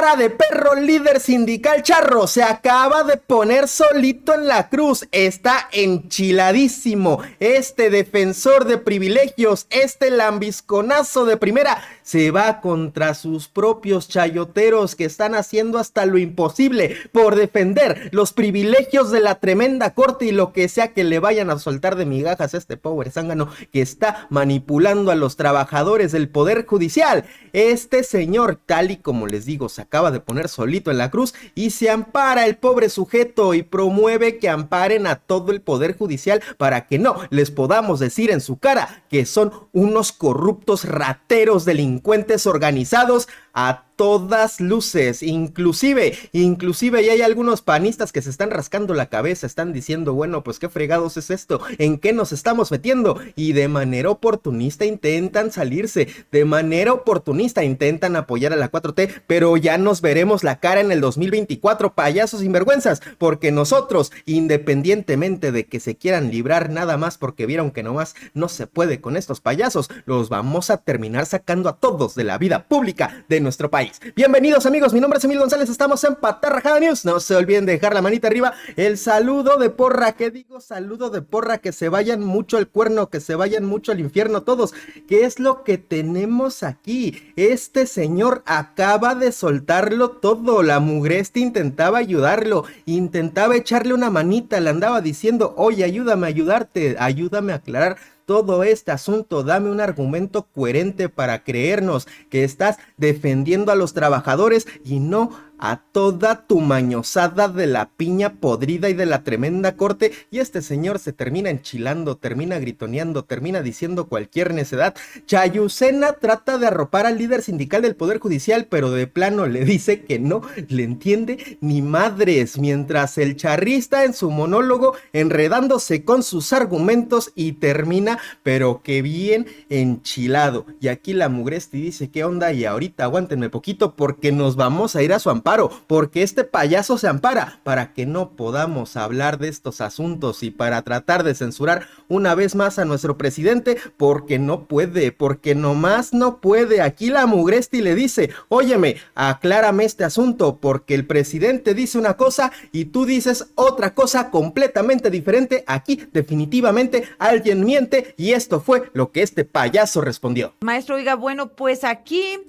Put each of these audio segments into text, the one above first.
Cara de perro, líder sindical charro, se acaba de poner solito en la cruz, está enchiladísimo, este defensor de privilegios, este lambisconazo de primera, se va contra sus propios chayoteros que están haciendo hasta lo imposible por defender los privilegios de la tremenda corte y lo que sea que le vayan a soltar de migajas a este pobre zángano que está manipulando a los trabajadores del poder judicial. Este señor, tal y como les digo, se acaba de poner solito en la cruz y se ampara el pobre sujeto y promueve que amparen a todo el poder judicial para que no les podamos decir en su cara que son unos corruptos rateros delincuentes organizados a todas luces, inclusive ya hay algunos panistas que se están rascando la cabeza, están diciendo, bueno, pues qué fregados es esto, en qué nos estamos metiendo, y de manera oportunista intentan salirse, de manera oportunista intentan apoyar a la 4T, pero ya nos veremos la cara en el 2024, payasos sinvergüenzas, porque nosotros, independientemente de que se quieran librar nada más porque vieron que nomás no se puede con estos payasos, los vamos a terminar sacando a todos de la vida pública de nuestro país. Bienvenidos amigos, mi nombre es Emil González, estamos en Patarrajada News, no se olviden de dejar la manita arriba, el saludo de porra, ¿qué digo? Saludo de porra, que se vayan mucho al cuerno, que se vayan mucho al infierno todos, ¿qué es lo que tenemos aquí? Este señor acaba de soltarlo todo, la mugreste intentaba ayudarlo, intentaba echarle una manita, le andaba diciendo, oye, ayúdame a ayudarte, ayúdame a aclarar todo este asunto, dame un argumento coherente para creernos que estás defendiendo a los trabajadores y no a toda tu mañosada de la piña podrida y de la tremenda corte. Y este señor se termina enchilando, termina gritoneando, termina diciendo cualquier necedad. Chayucena trata de arropar al líder sindical del Poder Judicial, pero de plano le dice que no le entiende ni madres, mientras el charrista en su monólogo enredándose con sus argumentos y termina, pero que bien enchilado. Y aquí la mugresti dice, ¿qué onda? Y ahorita aguántenme poquito porque nos vamos a ir a su amparo, porque este payaso se ampara para que no podamos hablar de estos asuntos y para tratar de censurar una vez más a nuestro presidente, porque no puede, porque nomás no puede. Aquí la mugresti le dice, óyeme, aclárame este asunto, porque el presidente dice una cosa y tú dices otra cosa completamente diferente. Aquí definitivamente alguien miente y esto fue lo que este payaso respondió. Maestro, oiga, bueno, pues aquí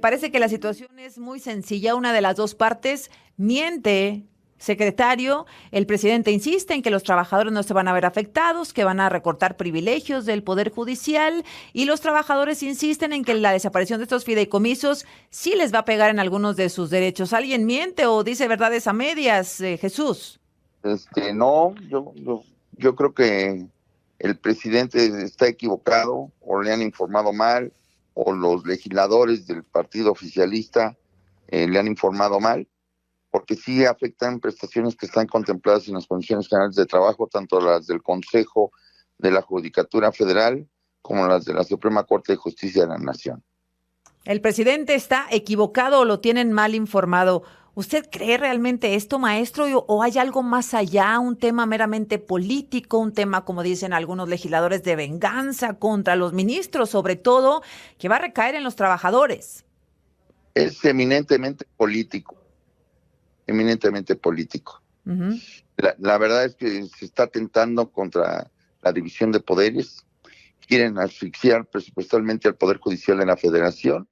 parece que la situación es muy sencilla. Una de las dos partes miente, secretario. El presidente insiste en que los trabajadores no se van a ver afectados, que van a recortar privilegios del Poder Judicial, y los trabajadores insisten en que la desaparición de estos fideicomisos sí les va a pegar en algunos de sus derechos. ¿Alguien miente o dice verdades a medias, Jesús? No, yo creo que el presidente está equivocado, o le han informado mal, o los legisladores del partido oficialista le han informado mal, porque sí afectan prestaciones que están contempladas en las condiciones generales de trabajo, tanto las del Consejo de la Judicatura Federal como las de la Suprema Corte de Justicia de la Nación. ¿El presidente está equivocado o lo tienen mal informado? ¿Usted cree realmente esto, maestro, o hay algo más allá, un tema meramente político, un tema, como dicen algunos legisladores, de venganza contra los ministros, sobre todo, que va a recaer en los trabajadores? Es eminentemente político, eminentemente político. Uh-huh. La verdad es que se está atentando contra la división de poderes, quieren asfixiar presupuestalmente al Poder Judicial de la Federación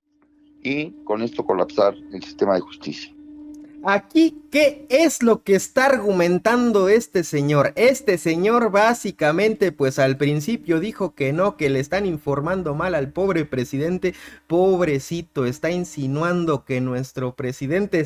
y con esto colapsar el sistema de justicia. Aquí, ¿qué es lo que está argumentando este señor? Este señor básicamente, pues al principio dijo que no, que le están informando mal al pobre presidente. Pobrecito, está insinuando que a nuestro presidente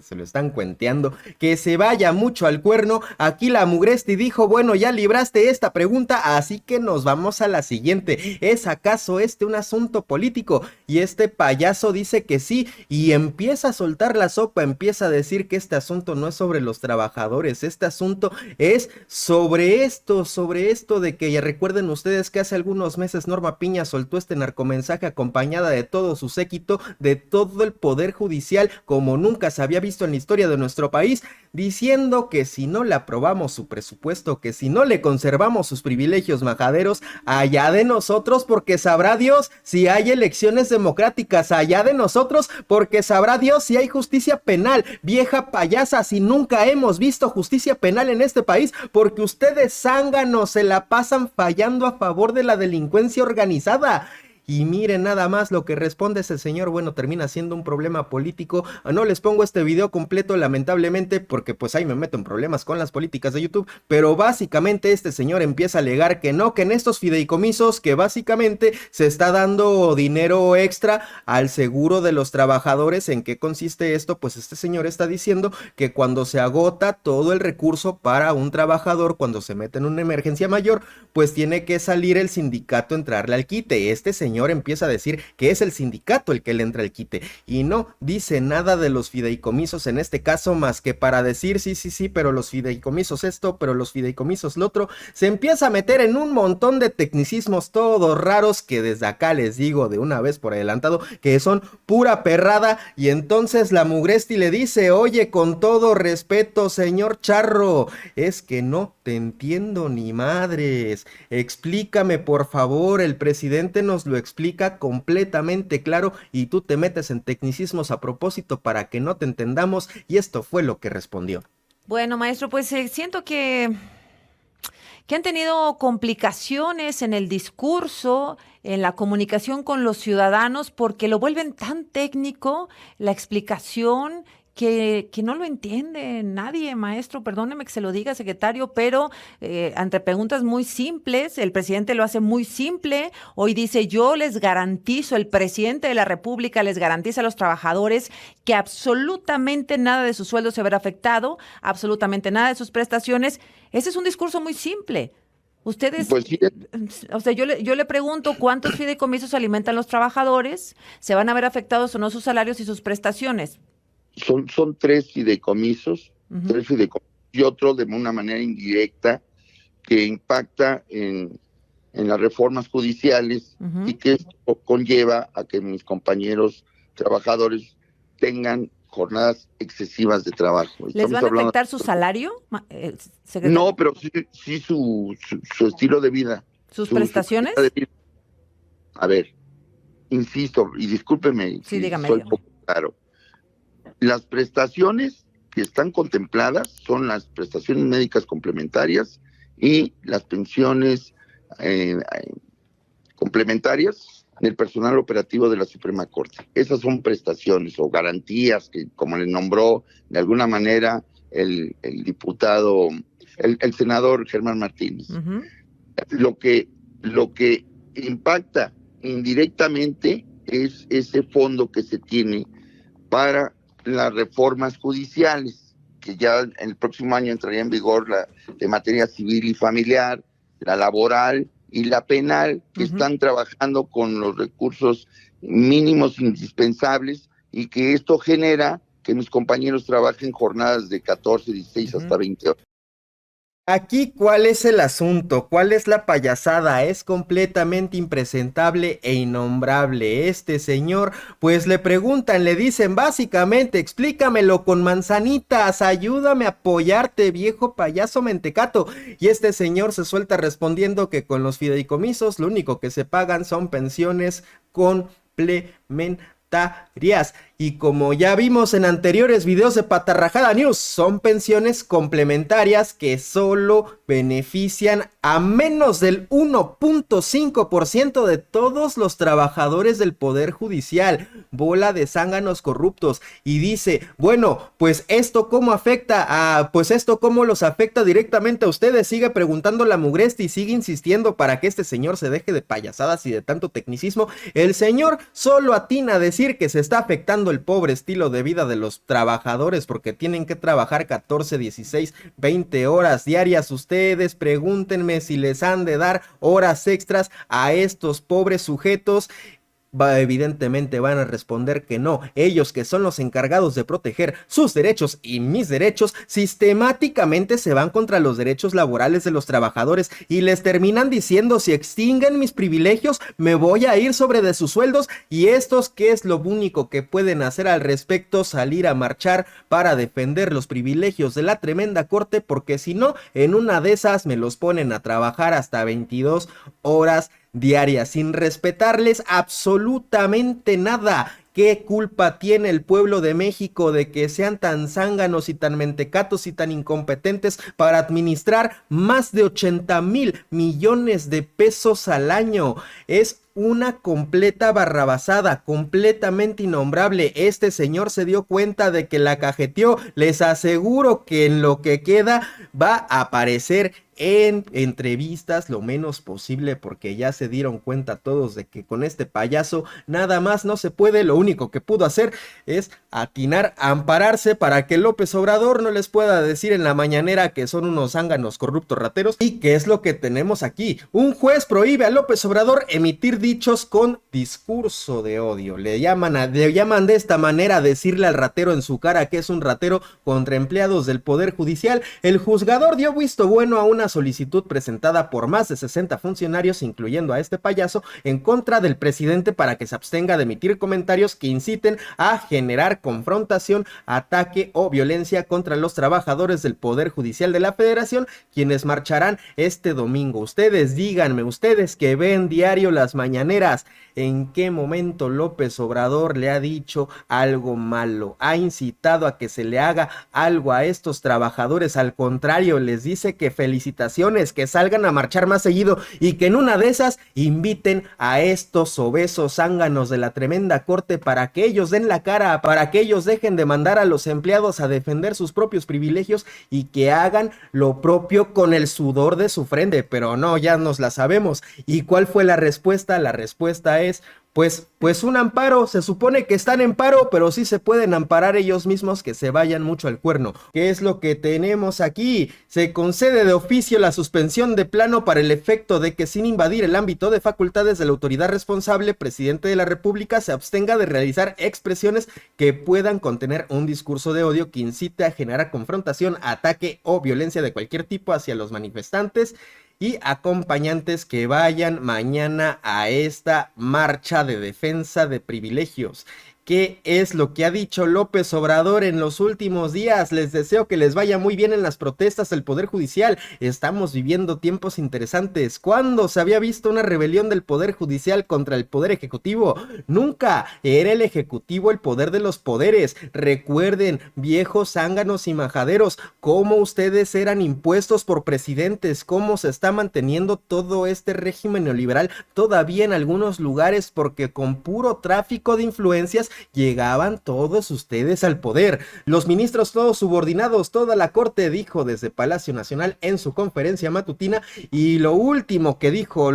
se lo están cuenteando, que se vaya mucho al cuerno. Aquí la mugresti dijo, bueno, ya libraste esta pregunta, así que nos vamos a la siguiente. ¿Es acaso este un asunto político? Y este payaso dice que sí, y empieza a soltar la sopa, empieza a decir que este asunto no es sobre los trabajadores, este asunto es sobre esto de que, ya recuerden ustedes que hace algunos meses Norma Piña soltó este narcomensaje acompañada de todo su séquito, de todo el poder judicial, como nunca se había visto en la historia de nuestro país, diciendo que si no le aprobamos su presupuesto, que si no le conservamos sus privilegios majaderos, allá de nosotros, porque sabrá Dios si hay elecciones democráticas, allá de nosotros, porque sabrá Dios si hay justicia penal. Vieja payasa, si nunca hemos visto justicia penal en este país, porque ustedes zánganos se la pasan fallando a favor de la delincuencia organizada. Y miren nada más lo que responde ese señor. Bueno, termina siendo un problema político. No les pongo este video completo, lamentablemente, porque pues ahí me meto en problemas con las políticas de YouTube. Pero básicamente este señor empieza a alegar que no, que en estos fideicomisos, que básicamente se está dando dinero extra al seguro de los trabajadores. ¿En qué consiste esto? Pues este señor está diciendo que cuando se agota todo el recurso para un trabajador, cuando se mete en una emergencia mayor, pues tiene que salir el sindicato a entrarle al quite. Este señor empieza a decir que es el sindicato el que le entra el quite y no dice nada de los fideicomisos en este caso, más que para decir sí, pero los fideicomisos esto, pero los fideicomisos lo otro. Se empieza a meter en un montón de tecnicismos todos raros que desde acá les digo de una vez por adelantado que son pura perrada. Y entonces la Mugresti le dice: oye, con todo respeto, señor Charro, es que no te entiendo ni madres, explícame por favor. El presidente nos lo explica completamente claro y tú te metes en tecnicismos a propósito para que no te entendamos, y esto fue lo que respondió. Bueno, maestro, pues siento que han tenido complicaciones en el discurso, en la comunicación con los ciudadanos, porque lo vuelven tan técnico, la explicación, que no lo entiende nadie, maestro. Perdóneme que se lo diga, secretario, pero ante preguntas muy simples, el presidente lo hace muy simple. Hoy dice: yo les garantizo, el presidente de la República les garantiza a los trabajadores que absolutamente nada de su sueldo se verá afectado, absolutamente nada de sus prestaciones. Ese es un discurso muy simple. Ustedes, Pues sí, o sea, yo le pregunto cuántos fideicomisos alimentan los trabajadores, se van a ver afectados o no sus salarios y sus prestaciones. son tres fideicomisos, tres fideicomisos y otro de una manera indirecta que impacta en las reformas judiciales y que esto conlleva a que mis compañeros trabajadores tengan jornadas excesivas de trabajo. ¿Les van a afectar su salario, secretario? No, pero sí su estilo de vida. ¿Sus prestaciones? De vida. A ver, insisto, y discúlpeme sí, dígame, soy poco claro. Las prestaciones que están contempladas son las prestaciones médicas complementarias y las pensiones complementarias del personal operativo de la Suprema Corte. Esas son prestaciones o garantías que, como le nombró de alguna manera el diputado, el senador Germán Martínez. Lo que impacta indirectamente es ese fondo que se tiene para las reformas judiciales, que ya en el próximo año entraría en vigor la de materia civil y familiar, la laboral y la penal, que están trabajando con los recursos mínimos indispensables, y que esto genera que mis compañeros trabajen jornadas de 14, 16 hasta 20 horas. Aquí, ¿cuál es el asunto? ¿Cuál es la payasada? Es completamente impresentable e innombrable. Este señor, pues le preguntan, le dicen básicamente: explícamelo con manzanitas, ayúdame a apoyarte, viejo payaso mentecato. Y este señor se suelta respondiendo que con los fideicomisos lo único que se pagan son pensiones complementarias. Y como ya vimos en anteriores videos de Patarrajada News, son pensiones complementarias que solo benefician a menos del 1.5% de todos los trabajadores del Poder Judicial. Bola de zánganos corruptos. Y dice: bueno, pues esto cómo afecta pues esto cómo los afecta directamente a ustedes. Sigue preguntando la Mugresti y sigue insistiendo para que este señor se deje de payasadas y de tanto tecnicismo. El señor solo atina a decir que se está afectando el pobre estilo de vida de los trabajadores porque tienen que trabajar 14, 16, 20 horas diarias. Ustedes pregúntenme si les han de dar horas extras a estos pobres sujetos. evidentemente van a responder que no. Ellos, que son los encargados de proteger sus derechos y mis derechos, sistemáticamente se van contra los derechos laborales de los trabajadores y les terminan diciendo: si extinguen mis privilegios, me voy a ir sobre de sus sueldos. Y estos, ¿qué es lo único que pueden hacer al respecto? Salir a marchar para defender los privilegios de la tremenda corte, porque si no, en una de esas me los ponen a trabajar hasta 22 horas diarias, sin respetarles absolutamente nada. ¿Qué culpa tiene el pueblo de México de que sean tan zánganos y tan mentecatos y tan incompetentes para administrar más de 80,000 millones de pesos al año? Es una completa barrabasada, completamente innombrable. Este señor se dio cuenta de que la cajeteó. Les aseguro que en lo que queda va a aparecer en entrevistas lo menos posible, porque ya se dieron cuenta todos de que con este payaso nada más no se puede. Lo único que pudo hacer es atinar a ampararse para que López Obrador no les pueda decir en la mañanera que son unos zánganos corruptos rateros. ¿Y qué es lo que tenemos aquí? Un juez prohíbe a López Obrador emitir dichos con discurso de odio. Le llaman de esta manera, decirle al ratero en su cara que es un ratero contra empleados del Poder Judicial. El juzgador dio visto bueno a una solicitud presentada por más de 60 funcionarios, incluyendo a este payaso, en contra del presidente para que se abstenga de emitir comentarios que inciten a generar confrontación, ataque o violencia contra los trabajadores del Poder Judicial de la Federación, quienes marcharán este domingo. Ustedes díganme, ustedes que ven diario las mañaneras, ¿en qué momento López Obrador le ha dicho algo malo? ¿Ha incitado a que se le haga algo a estos trabajadores? Al contrario, les dice que felicitaciones, que salgan a marchar más seguido y que en una de esas inviten a estos obesos zánganos de la tremenda corte para que ellos den la cara, para que ellos dejen de mandar a los empleados a defender sus propios privilegios y que hagan lo propio con el sudor de su frente. Pero no, ya nos la sabemos. ¿Y cuál fue la respuesta? La respuesta es pues un amparo. Se supone que están en paro, pero sí se pueden amparar ellos mismos, que se vayan mucho al cuerno. ¿Qué es lo que tenemos aquí? Se concede de oficio la suspensión de plano para el efecto de que, sin invadir el ámbito de facultades de la autoridad responsable, presidente de la República se abstenga de realizar expresiones que puedan contener un discurso de odio que incite a generar confrontación, ataque o violencia de cualquier tipo hacia los manifestantes y acompañantes que vayan mañana a esta marcha de defensa de privilegios. ¿Qué es lo que ha dicho López Obrador en los últimos días? Les deseo que les vaya muy bien en las protestas del Poder Judicial. Estamos viviendo tiempos interesantes. ¿Cuándo se había visto una rebelión del Poder Judicial contra el Poder Ejecutivo? Nunca. Era el Ejecutivo el poder de los poderes. Recuerden, viejos zánganos y majaderos, cómo ustedes eran impuestos por presidentes, cómo se está manteniendo todo este régimen neoliberal todavía en algunos lugares, porque con puro tráfico de influencias llegaban todos ustedes al poder. Los ministros todos subordinados, toda la corte, dijo desde Palacio Nacional en su conferencia matutina. Y lo último que dijo,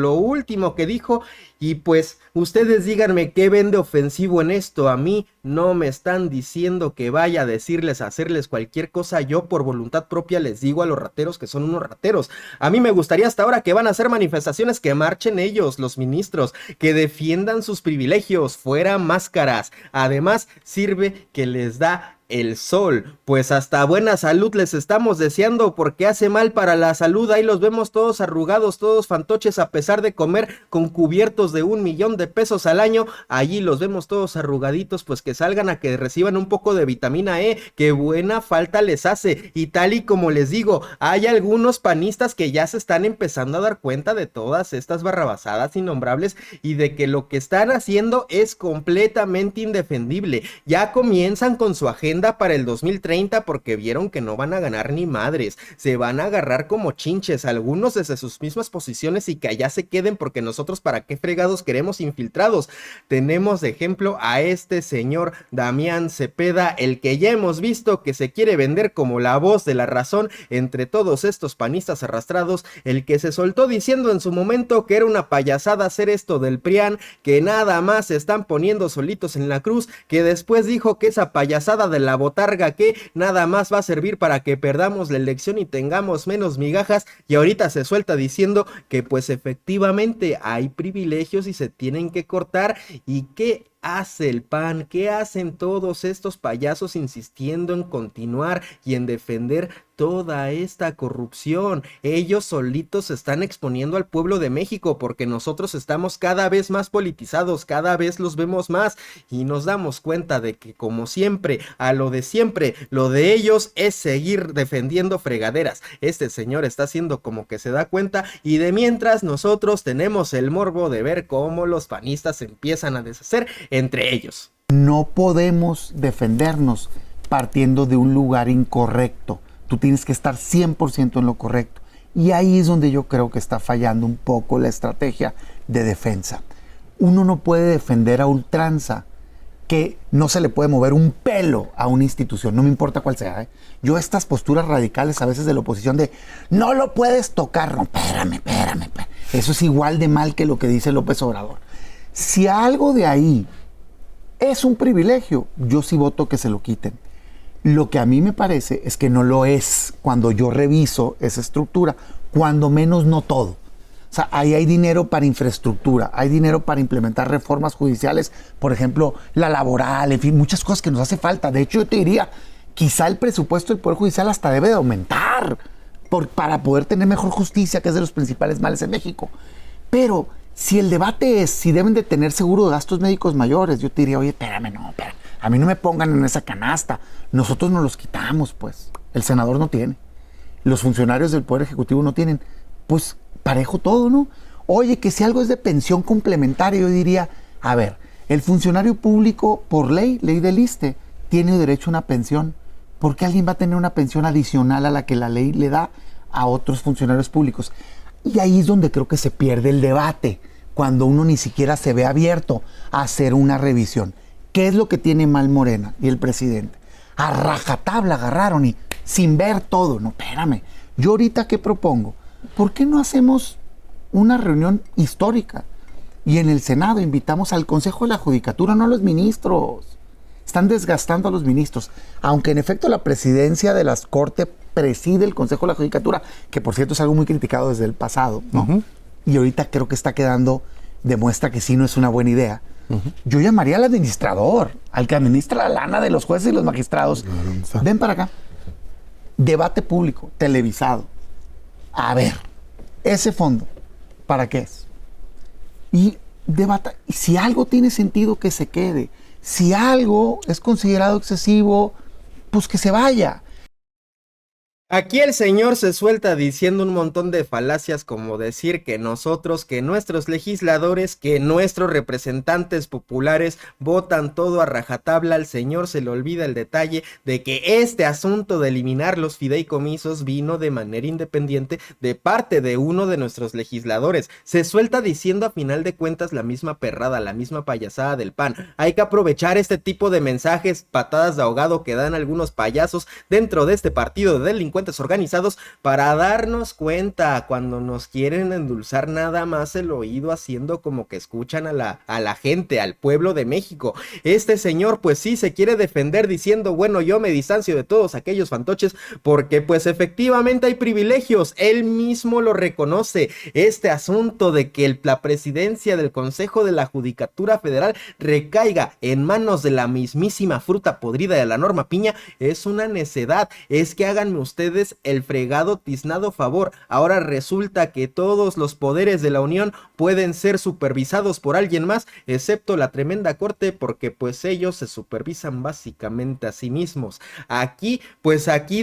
y pues ustedes díganme qué ven de ofensivo en esto. A mí no me están diciendo que vaya a decirles, a hacerles cualquier cosa. Yo por voluntad propia les digo a los rateros que son unos rateros. A mí me gustaría hasta ahora que van a hacer manifestaciones, que marchen ellos, los ministros, que defiendan sus privilegios, fuera máscaras. Además, sirve que les da el sol, pues hasta buena salud les estamos deseando, porque hace mal para la salud. Ahí los vemos todos arrugados, todos fantoches, a pesar de comer con cubiertos de 1,000,000 de pesos al año. Allí los vemos todos arrugaditos, pues que salgan a que reciban un poco de vitamina E, que buena falta les hace. Y tal y como les digo, hay algunos panistas que ya se están empezando a dar cuenta de todas estas barrabasadas innombrables y de que lo que están haciendo es completamente indefendible. Ya comienzan con su agenda para el 2030, porque vieron que no van a ganar ni madres, se van a agarrar como chinches, algunos desde sus mismas posiciones, y que allá se queden, porque nosotros para qué fregados queremos infiltrados. Tenemos de ejemplo a este señor Damián Cepeda, el que ya hemos visto que se quiere vender como la voz de la razón entre todos estos panistas arrastrados, el que se soltó diciendo en su momento que era una payasada hacer esto del PRIAN, que nada más se están poniendo solitos en la cruz, que después dijo que esa payasada de la botarga que nada más va a servir para que perdamos la elección y tengamos menos migajas, y ahorita se suelta diciendo que pues efectivamente hay privilegios y se tienen que cortar. ¿Y qué hace el PAN? ¿Qué hacen todos estos payasos insistiendo en continuar y en defender toda esta corrupción? Ellos solitos se están exponiendo al pueblo de México, porque nosotros estamos cada vez más politizados, cada vez los vemos más y nos damos cuenta de que, como siempre, a lo de siempre, lo de ellos es seguir defendiendo fregaderas. Este señor está haciendo como que se da cuenta, y de mientras nosotros tenemos el morbo de ver cómo los panistas se empiezan a deshacer entre ellos. No podemos defendernos partiendo de un lugar incorrecto. Tú tienes que estar 100% en lo correcto. Y ahí es donde yo creo que está fallando un poco la estrategia de defensa. Uno no puede defender a ultranza, que no se le puede mover un pelo a una institución, no me importa cuál sea, ¿eh? Yo estas posturas radicales a veces de la oposición de no lo puedes tocar, no, espérame. Eso es igual de mal que lo que dice López Obrador. Si algo de ahí es un privilegio, yo sí voto que se lo quiten. Lo que a mí me parece es que no lo es cuando yo reviso esa estructura, cuando menos no todo. O sea, ahí hay dinero para infraestructura, hay dinero para implementar reformas judiciales, por ejemplo, la laboral, en fin, muchas cosas que nos hace falta. De hecho, yo te diría, quizá el presupuesto del Poder Judicial hasta debe de aumentar para poder tener mejor justicia, que es de los principales males en México. Pero si el debate es si deben de tener seguro de gastos médicos mayores, yo te diría, oye, espérame, a mí no me pongan en esa canasta. Nosotros nos los quitamos, pues. El senador no tiene. Los funcionarios del Poder Ejecutivo no tienen. Pues parejo todo, ¿no? Oye, que si algo es de pensión complementaria, yo diría, a ver, el funcionario público, por ley del ISSSTE, tiene derecho a una pensión. ¿Por qué alguien va a tener una pensión adicional a la que la ley le da a otros funcionarios públicos? Y ahí es donde creo que se pierde el debate, cuando uno ni siquiera se ve abierto a hacer una revisión. ¿Qué es lo que tiene mal Morena y el presidente? A rajatabla agarraron y sin ver todo. No, espérame. Yo ahorita, ¿qué propongo? ¿Por qué no hacemos una reunión histórica? Y en el Senado invitamos al Consejo de la Judicatura, no a los ministros. Están desgastando a los ministros. Aunque en efecto la presidencia de las Cortes preside el Consejo de la Judicatura, que por cierto es algo muy criticado desde el pasado, ¿no? Uh-huh. Y ahorita creo que está quedando, demuestra que sí no es una buena idea. Uh-huh. Yo llamaría al administrador, al que administra la lana de los jueces y los magistrados. Ven para acá. Debate público, televisado. A ver, ese fondo, ¿para qué es? Y debata, si algo tiene sentido, que se quede. Si algo es considerado excesivo, pues que se vaya. Aquí el señor se suelta diciendo un montón de falacias, como decir que nosotros, que nuestros legisladores, que nuestros representantes populares votan todo a rajatabla. Al señor se le olvida el detalle de que este asunto de eliminar los fideicomisos vino de manera independiente de parte de uno de nuestros legisladores. Se suelta diciendo a final de cuentas la misma perrada, la misma payasada del PAN. Hay que aprovechar este tipo de mensajes, patadas de ahogado que dan algunos payasos dentro de este partido de delincuentes organizados, para darnos cuenta cuando nos quieren endulzar nada más el oído, haciendo como que escuchan a la gente, al pueblo de México. Este señor pues sí se quiere defender diciendo, bueno, yo me distancio de todos aquellos fantoches porque pues efectivamente hay privilegios. Él mismo lo reconoce. Este asunto de que la presidencia del Consejo de la Judicatura Federal recaiga en manos de la mismísima fruta podrida de la Norma Piña es una necedad. Es que háganme ustedes el fregado tiznado favor. Ahora resulta que todos los poderes de la Unión pueden ser supervisados por alguien más, excepto la tremenda corte, porque pues ellos se supervisan básicamente a sí mismos. Aquí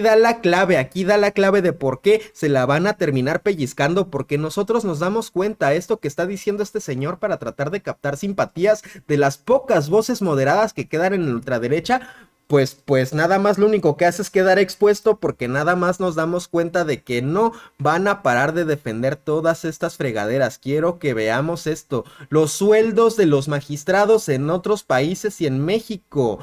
da la clave de por qué se la van a terminar pellizcando, porque nosotros nos damos cuenta esto que está diciendo este señor para tratar de captar simpatías de las pocas voces moderadas que quedan en la ultraderecha. Pues nada más lo único que hace es quedar expuesto, porque nada más nos damos cuenta de que no van a parar de defender todas estas fregaderas. Quiero que veamos esto: los sueldos de los magistrados en otros países y en México.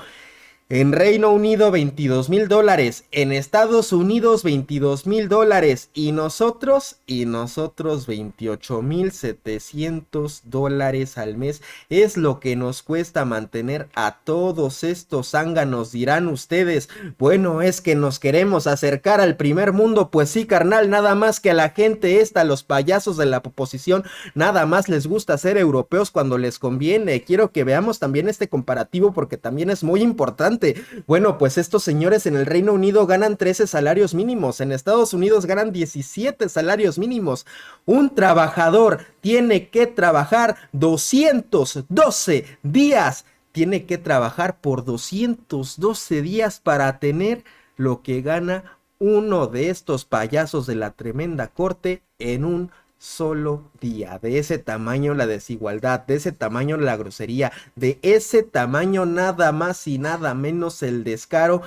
En Reino Unido $22,000, en Estados Unidos $22,000 y nosotros $28,700 al mes es lo que nos cuesta mantener a todos estos zánganos, dirán ustedes. Bueno, es que nos queremos acercar al primer mundo, pues sí, carnal, nada más que a la gente esta, los payasos de la oposición, nada más les gusta ser europeos cuando les conviene. Quiero que veamos también este comparativo porque también es muy importante. Bueno, pues estos señores en el Reino Unido ganan 13 salarios mínimos, en Estados Unidos ganan 17 salarios mínimos. Un trabajador tiene que trabajar 212 días, tiene que trabajar por 212 días para tener lo que gana uno de estos payasos de la tremenda corte en un solo día. De ese tamaño la desigualdad, de ese tamaño la grosería, de ese tamaño nada más y nada menos el descaro,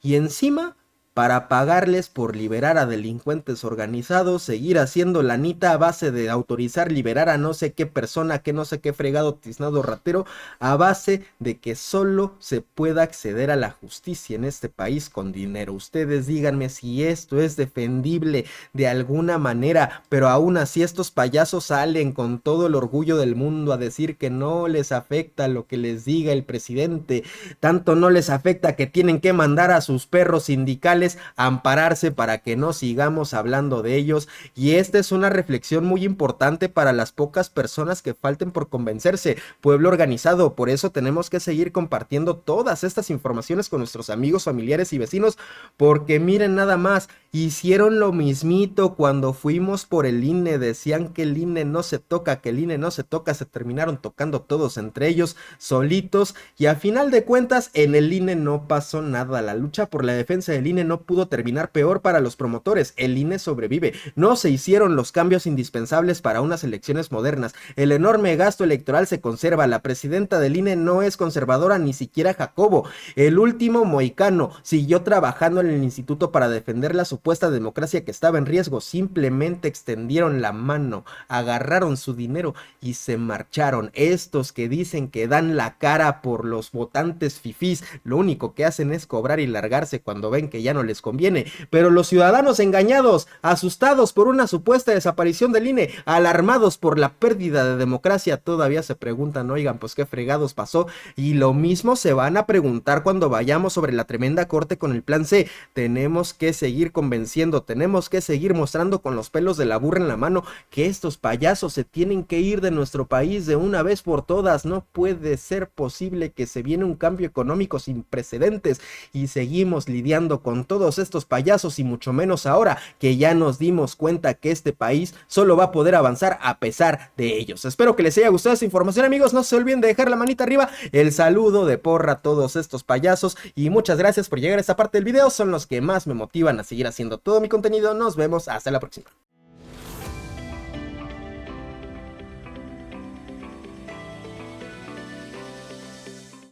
y encima para pagarles por liberar a delincuentes organizados, seguir haciendo lanita a base de autorizar liberar a no sé qué persona, que no sé qué fregado tiznado ratero, a base de que solo se pueda acceder a la justicia en este país con dinero. Ustedes díganme si esto es defendible de alguna manera, pero aún así estos payasos salen con todo el orgullo del mundo a decir que no les afecta lo que les diga el presidente, tanto no les afecta que tienen que mandar a sus perros sindicales a ampararse para que no sigamos hablando de ellos. Y esta es una reflexión muy importante para las pocas personas que falten por convencerse, pueblo organizado. Por eso tenemos que seguir compartiendo todas estas informaciones con nuestros amigos, familiares y vecinos, porque miren nada más, hicieron lo mismito cuando fuimos por el INE, decían que el INE no se toca, que el INE no se toca, se terminaron tocando todos entre ellos, solitos, y a final de cuentas en el INE no pasó nada. La lucha por la defensa del INE no pudo terminar peor para los promotores, el INE sobrevive, no se hicieron los cambios indispensables para unas elecciones modernas, el enorme gasto electoral se conserva, la presidenta del INE no es conservadora, ni siquiera Jacobo, el último mohicano siguió trabajando en el instituto para defender la supuesta democracia que estaba en riesgo, simplemente extendieron la mano, agarraron su dinero y se marcharon. Estos que dicen que dan la cara por los votantes fifís, lo único que hacen es cobrar y largarse cuando ven que ya no les conviene, pero los ciudadanos engañados, asustados por una supuesta desaparición del INE, alarmados por la pérdida de democracia, todavía se preguntan, oigan, pues qué fregados pasó, y lo mismo se van a preguntar cuando vayamos sobre la tremenda corte con el plan C. Tenemos que seguir convenciendo, tenemos que seguir mostrando con los pelos de la burra en la mano que estos payasos se tienen que ir de nuestro país de una vez por todas. No puede ser posible que se viene un cambio económico sin precedentes y seguimos lidiando con todos estos payasos, y mucho menos ahora que ya nos dimos cuenta que este país solo va a poder avanzar a pesar de ellos. Espero que les haya gustado esta información, amigos, no se olviden de dejar la manita arriba, el saludo de porra a todos estos payasos, y muchas gracias por llegar a esta parte del video, son los que más me motivan a seguir haciendo todo mi contenido. Nos vemos hasta la próxima.